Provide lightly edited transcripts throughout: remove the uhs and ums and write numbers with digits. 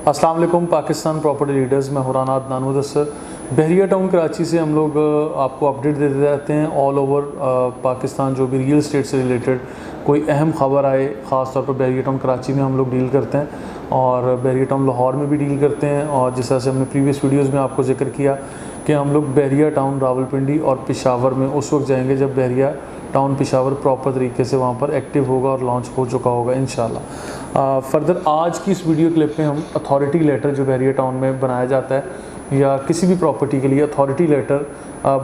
अस्सलाम वालेकुम Pakistan property leaders, मैं हुराना अदनान मुदस्सर। बहरिया टाउन कराची से हम लोग आपको अपडेट देते रहते हैं ऑल ओवर पाकिस्तान। जो भी रियल एस्टेट से रिलेटेड कोई अहम खबर आए, ख़ास तौर पर बहरिया टाउन कराची में हम लोग डील करते हैं और बहरिया टाउन लाहौर में भी डील करते हैं। और जिस तरह से हमने प्रीवियस वीडियोज़ में आपको जिक्र किया कि हम लोग बहरिया टाउन, रावलपिंडी और पेशावर में उस वक्त जाएंगे जब बहरिया टाउन पेशावर प्रॉपर तरीके से वहाँ पर एक्टिव होगा और लॉन्च हो चुका होगा इंशाल्लाह। फर्दर आज की इस वीडियो क्लिप में हम अथॉरिटी लेटर जो बहरिया टाउन में बनाया जाता है या किसी भी प्रॉपर्टी के लिए अथॉरिटी लेटर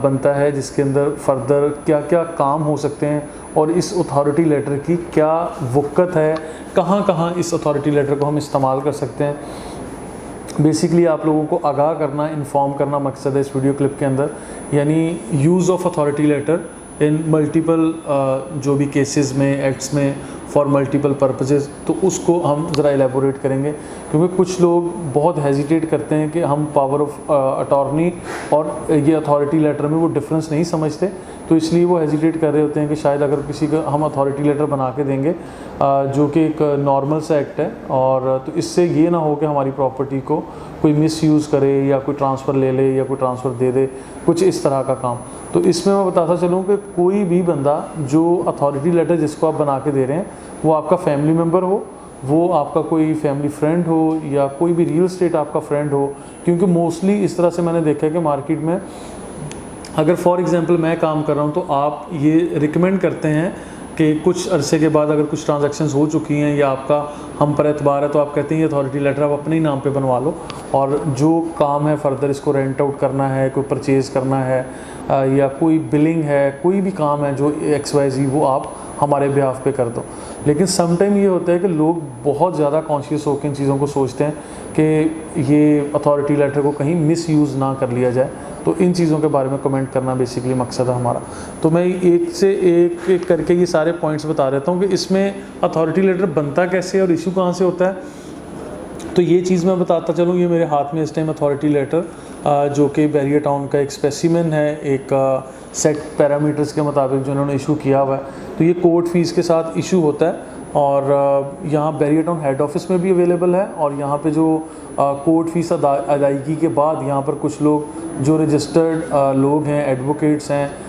बनता है, जिसके अंदर फर्दर क्या क्या काम हो सकते हैं और इस अथॉरिटी लेटर की क्या वक़्त है, कहाँ कहाँ इस अथॉरिटी लेटर को हम इस्तेमाल कर सकते हैं। बेसिकली आप लोगों को आगाह करना, इन्फॉर्म करना मकसद है इस वीडियो क्लिप के अंदर, यानी use of authority letter in multiple जो भी केसेस में, एक्ट्स में, फॉर मल्टीपल पर्पसेस। तो उसको हम ज़रा एलेबोरेट करेंगे, क्योंकि कुछ लोग बहुत हेजिटेट करते हैं कि हम पावर ऑफ अटॉर्नी और ये अथॉरिटी लेटर में वो डिफरेंस नहीं समझते, तो इसलिए वो हेजिटेट कर रहे होते हैं कि शायद अगर किसी का हम अथॉरिटी लेटर बना के देंगे जो कि एक नॉर्मल सा एक्ट है, और तो इससे ये ना हो कि हमारी प्रॉपर्टी को कोई मिसयूज़ करे या कोई ट्रांसफ़र ले ले या कोई ट्रांसफ़र दे दे, कुछ इस तरह का काम। तो इसमें मैं बताता चलूँ कि कोई भी बंदा जो अथॉरिटी लेटर जिसको आप बना के दे रहे हैं, वो आपका फैमिली मेम्बर हो, वो आपका कोई फैमिली फ्रेंड हो या कोई भी रियल एस्टेट आपका फ्रेंड हो, क्योंकि मोस्टली इस तरह से मैंने देखा है कि मार्केट में अगर फॉर एग्ज़ाम्पल मैं काम कर रहा हूँ तो आप ये रिकमेंड करते हैं कि कुछ अरसे के बाद अगर कुछ ट्रांजैक्शंस हो चुकी हैं या आपका हम पर एतबार है, तो आप कहते हैं ये अथॉरिटी लेटर आप अपने ही नाम पे बनवा लो, और जो काम है फर्दर इसको रेंट आउट करना है, कोई परचेज़ करना है या कोई बिलिंग है, कोई भी काम है जो XYZ, वो आप हमारे बिहाफ पे कर दो। लेकिन समटाइम ये होता है कि लोग बहुत ज़्यादा कॉन्शियस होकर इन चीज़ों को सोचते हैं कि ये अथॉरिटी लेटर को कहीं मिसयूज़ ना कर लिया जाए। तो इन चीज़ों के बारे में कमेंट करना बेसिकली मकसद है हमारा। तो मैं एक से एक करके ये सारे पॉइंट्स बता देता हूँ कि इसमें अथॉरिटी लेटर बनता कैसे और इशू कहाँ से होता है। तो ये चीज़ मैं बताता चलूँ, ये मेरे हाथ में इस टाइम अथॉरिटी लेटर जो कि बहरिया टाउन का एक स्पेसिमेन है, एक सेट पैरामीटर्स के मुताबिक जो उन्होंने इशू किया हुआ है। तो ये कोर्ट फीस के साथ इशू होता है और यहाँ बहरिया टाउन हेड ऑफिस में भी अवेलेबल है, और यहाँ पे जो कोर्ट फीस अदायगी के बाद यहाँ पर कुछ लोग जो रजिस्टर्ड लोग हैं, एडवोकेट्स हैं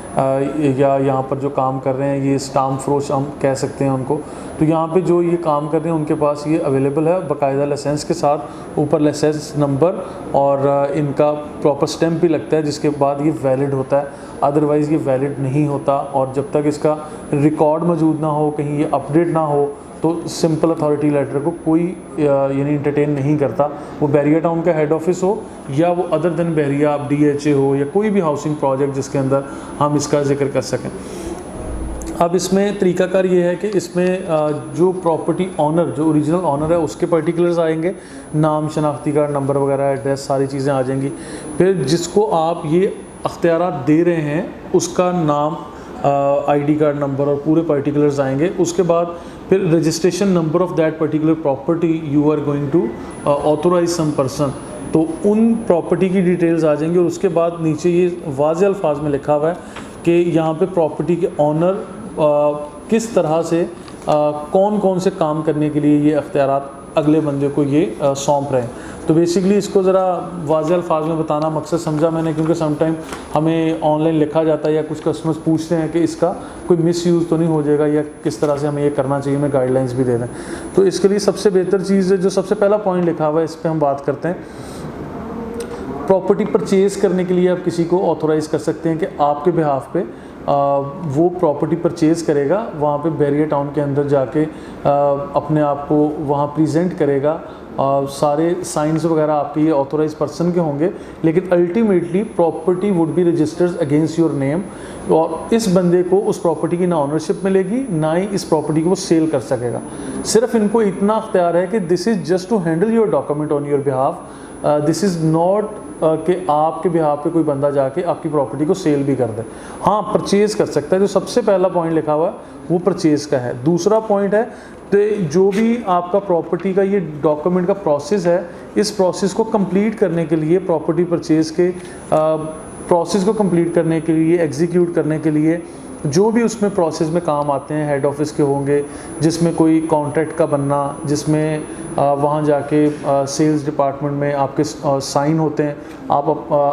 या यहाँ पर जो काम कर रहे हैं, ये स्टाम्प फरोश हम कह सकते हैं उनको, तो यहाँ पे जो ये काम कर रहे हैं उनके पास ये अवेलेबल है बाकायदा लाइसेंस के साथ, ऊपर लाइसेंस नंबर और इनका प्रॉपर स्टैम्प भी लगता है, जिसके बाद ये वैलिड होता है। अदरवाइज़ ये वैलिड नहीं होता, और जब तक इसका रिकॉर्ड मौजूद ना हो, कहीं ये अपडेट ना हो, तो सिंपल अथॉरिटी लेटर को कोई यानी इंटरटेन नहीं करता। वो बहरिया टाउन का हेड ऑफिस हो या वो अदर देन बहरिया DHA हो या कोई भी हाउसिंग प्रोजेक्ट जिसके अंदर हम इसका जिक्र कर सकें। अब इसमें तरीकाकार ये है कि इसमें जो प्रॉपर्टी ऑनर, जो ओरिजिनल ऑनर है, उसके पर्टिकुलर्स आएंगे, नाम, शनाख्ती कार्ड नंबर वगैरह, एड्रेस, सारी चीज़ें आ जाएंगी। फिर जिसको आप ये अख्तियारात दे रहे हैं उसका नाम, ID कार्ड नंबर और पूरे पर्टिकुलर्स आएंगे। उसके बाद फिर registration number of that particular property you are going to authorise some person, तो उन प्रॉपर्टी की डिटेल्स आ जाएंगी। और उसके बाद नीचे ये वाज़े अल्फाज में लिखा हुआ है कि यहाँ पे प्रॉपर्टी के ऑनर किस तरह से कौन कौन से काम करने के लिए ये अख्तियारात अगले बंदे को ये सौंप रहे हैं। तो बेसिकली इसको ज़रा वाज़े अल्फाज में बताना मकसद समझा मैंने, क्योंकि समटाइम हमें ऑनलाइन लिखा जाता है या कुछ कस्टमर्स पूछते हैं कि इसका कोई मिसयूज़ तो नहीं हो जाएगा या किस तरह से हमें ये करना चाहिए, मैं गाइडलाइंस भी दे दें। तो इसके लिए सबसे बेहतर चीज़ है, जो सबसे पहला पॉइंट लिखा हुआ है, इस पर हम बात करते हैं। प्रॉपर्टी परचेज़ करने के लिए आप किसी को ऑथोराइज़ कर सकते हैं कि आपके बिहाफ पे वो प्रॉपर्टी परचेज़ करेगा, वहाँ पे बहरिया टाउन के अंदर जाके अपने आप को वहाँ प्रेजेंट करेगा, सारे साइंस वगैरह आपके ये ऑथोराइज पर्सन के होंगे, लेकिन ultimately property would be registered against your name, और इस बंदे को उस प्रॉपर्टी की ना ऑनरशिप मिलेगी, ना ही इस प्रॉपर्टी को वो सेल कर सकेगा। सिर्फ इनको इतना अख्तियार है कि this is just to handle your document on your behalf, this is not कि आपके बिहाफ पे कोई बंदा जाके आपकी प्रॉपर्टी को सेल भी कर दे। हाँ, परचेज़ कर सकता है, जो सबसे पहला पॉइंट लिखा हुआ है वो परचेज़ का है। दूसरा पॉइंट है तो जो भी आपका प्रॉपर्टी का ये डॉक्यूमेंट का प्रोसेस है, इस प्रोसेस को कंप्लीट करने के लिए, प्रॉपर्टी परचेज़ के प्रोसेस को कंप्लीट करने के लिए, एग्जीक्यूट करने के लिए जो भी उसमें प्रोसेस में काम आते हैं हेड ऑफिस के होंगे, जिसमें कोई कॉन्ट्रैक्ट का बनना, जिसमें वहाँ जाके सेल्स डिपार्टमेंट में आपके साइन होते हैं, आप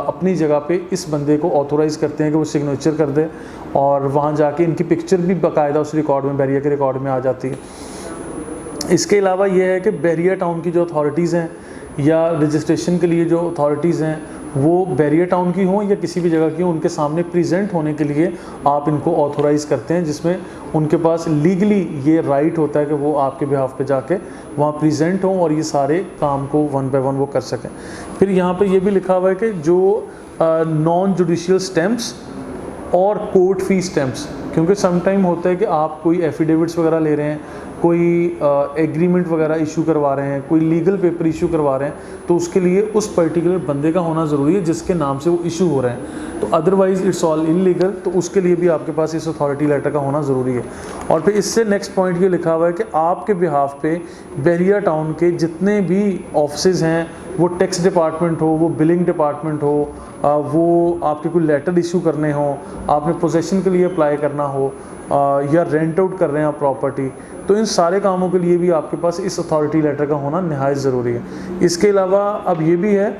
अपनी जगह पे इस बंदे को ऑथोराइज़ करते हैं कि वो सिग्नेचर कर दे, और वहाँ जाके इनकी पिक्चर भी बाकायदा उस रिकॉर्ड में, बैरिया के रिकॉर्ड में आ जाती है। इसके अलावा ये है कि बैरिया टाउन की जो अथॉरिटीज़ हैं या रजिस्ट्रेशन के लिए जो अथॉरिटीज़ हैं वो बैरिया टाउन की हों या किसी भी जगह की हों, उनके सामने प्रेजेंट होने के लिए आप इनको ऑथोराइज़ करते हैं, जिसमें उनके पास लीगली ये राइट होता है कि वो आपके बिहाफ पे जाके वहाँ प्रेजेंट हों और ये सारे काम को वन बाय वन वो कर सकें। फिर यहाँ पे ये भी लिखा हुआ है कि जो नॉन जुडिशियल स्टैम्प्स और कोर्ट फी स्टैम्प्स, क्योंकि समटाइम होता है कि आप कोई एफिडेविट्स वगैरह ले रहे हैं, कोई एग्रीमेंट वगैरह इशू करवा रहे हैं, कोई लीगल पेपर इशू करवा रहे हैं, तो उसके लिए उस पर्टिकुलर बंदे का होना ज़रूरी है जिसके नाम से वो इशू हो रहे हैं, तो अदरवाइज़ इट्स ऑल इलीगल। तो उसके लिए भी आपके पास इस अथॉरिटी लेटर का होना ज़रूरी है। और फिर इससे नेक्स्ट पॉइंट ये लिखा हुआ है कि आपके बिहाफ पे बैरिया टाउन के जितने भी ऑफिस हैं, वो टैक्स डिपार्टमेंट हो, वो बिलिंग डिपार्टमेंट हो, वो आपके कोई लेटर इशू करने हो, आपने पोजेसन के लिए अप्लाई करना हो, या रेंट आउट कर रहे हैं आप प्रॉपर्टी, तो इन सारे कामों के लिए भी आपके पास इस अथॉरिटी लेटर का होना निहायत ज़रूरी है। इसके अलावा अब ये भी है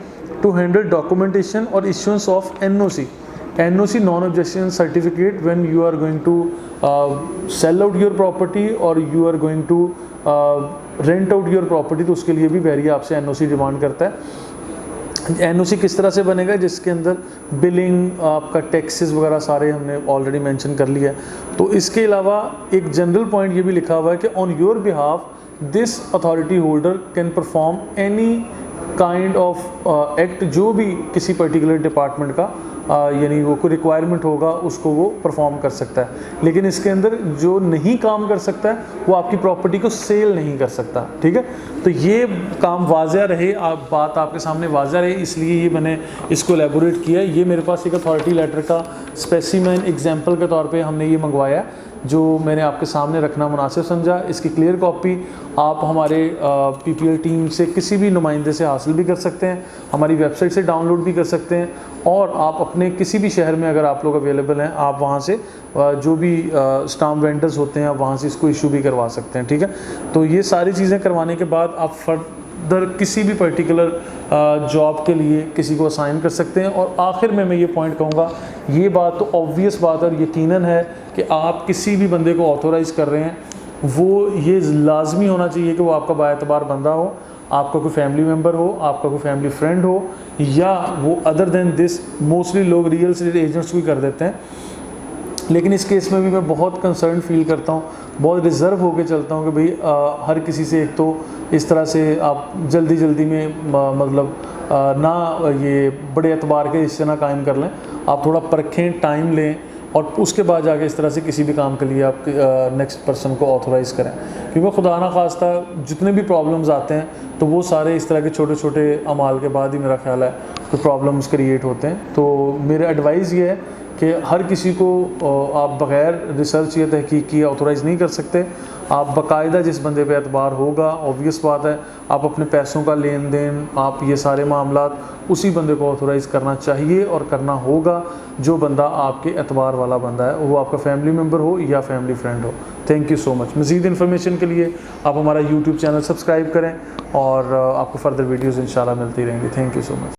टू हैंडल डॉक्यूमेंटेशन और issuance of NOC non objection certificate when you are going to sell out your property और you are going to rent out your property, तो उसके लिए भी बैरिया आपसे NOC डिमांड करता है। NOC किस तरह से बनेगा, जिसके अंदर बिलिंग, आपका टैक्सेस वगैरह सारे हमने ऑलरेडी मेंशन कर लिया है। तो इसके अलावा एक जनरल पॉइंट ये भी लिखा हुआ है कि on your behalf this authority holder can perform any kind of act, जो भी किसी पर्टिकुलर डिपार्टमेंट का यानी वो कोई रिक्वायरमेंट होगा उसको वो परफॉर्म कर सकता है। लेकिन इसके अंदर जो नहीं काम कर सकता है वो आपकी प्रॉपर्टी को सेल नहीं कर सकता, ठीक है। तो ये काम वाज़ह रहे, आप बात आपके सामने वाज़ह रहे, इसलिए ये मैंने इसको एलेबोरेट किया है। ये मेरे पास एक अथॉरिटी लेटर का स्पेसिमेन एग्जाम्पल के तौर पर हमने ये मंगवाया, जो मैंने आपके सामने रखना मुनासिब समझा। इसकी क्लियर कॉपी आप हमारे PPL टीम से किसी भी नुमाइंदे से हासिल भी कर सकते हैं, हमारी वेबसाइट से डाउनलोड भी कर सकते हैं, और आप अपने किसी भी शहर में अगर आप लोग अवेलेबल हैं, आप वहाँ से जो भी स्टाम्प वेंडर्स होते हैं आप वहाँ से इसको इशू भी करवा सकते हैं, ठीक है। तो ये सारी चीज़ें करवाने के बाद आप फर्दर किसी भी पर्टिकुलर जॉब के लिए किसी को असाइन कर सकते हैं। और आखिर में मैं ये पॉइंट कहूँगा, ये बात तो ऑब्वियस बात और यकीनन है कि आप किसी भी बंदे को ऑथोराइज़ कर रहे हैं, वो ये लाजमी होना चाहिए कि वो आपका बाएतबार बंदा हो, आपका कोई फैमिली मेम्बर हो, आपका कोई फैमिली फ्रेंड हो, या वो अदर देन दिस मोस्टली लोग रियल एस्टेट एजेंट्स भी कर देते हैं। लेकिन इस केस में भी मैं बहुत कंसर्न फील करता हूँ, बहुत रिज़र्व होकर चलता हूँ कि भाई हर किसी से एक तो इस तरह से आप जल्दी में मतलब ना ये बड़े एतबार के हिस्से ना कायम कर लें, आप थोड़ा परखें, टाइम लें, और उसके बाद जाके इस तरह से किसी भी काम के लिए आप नेक्स्ट पर्सन को ऑथोराइज़ करें। क्योंकि खुदा ना खास्ता जितने भी प्रॉब्लम्स आते हैं तो वो सारे इस तरह के छोटे छोटे अमाल के बाद ही मेरा ख्याल है कि प्रॉब्लम्स क्रिएट होते हैं। तो मेरा एडवाइस ये है कि हर किसी को आप बग़ैर रिसर्च या तहकीक किए ऑथोराइज़ नहीं कर सकते। आप बाकायदा जिस बंदे पे एतबार होगा, ऑब्वियस बात है, आप अपने पैसों का लेन देन, आप ये सारे मामलात उसी बंदे को ऑथोराइज़ करना चाहिए और करना होगा जो बंदा आपके एतबार वाला बंदा है, वो आपका फैमिली मेम्बर हो या फैमिली फ्रेंड हो। Thank you so much. मज़ीद इन्फॉर्मेशन के लिए आप हमारा YouTube चैनल सब्सक्राइब करें और आपको फ़र्दर वीडियोज़ इंशाल्लाह मिलती रहेंगी। Thank you so much.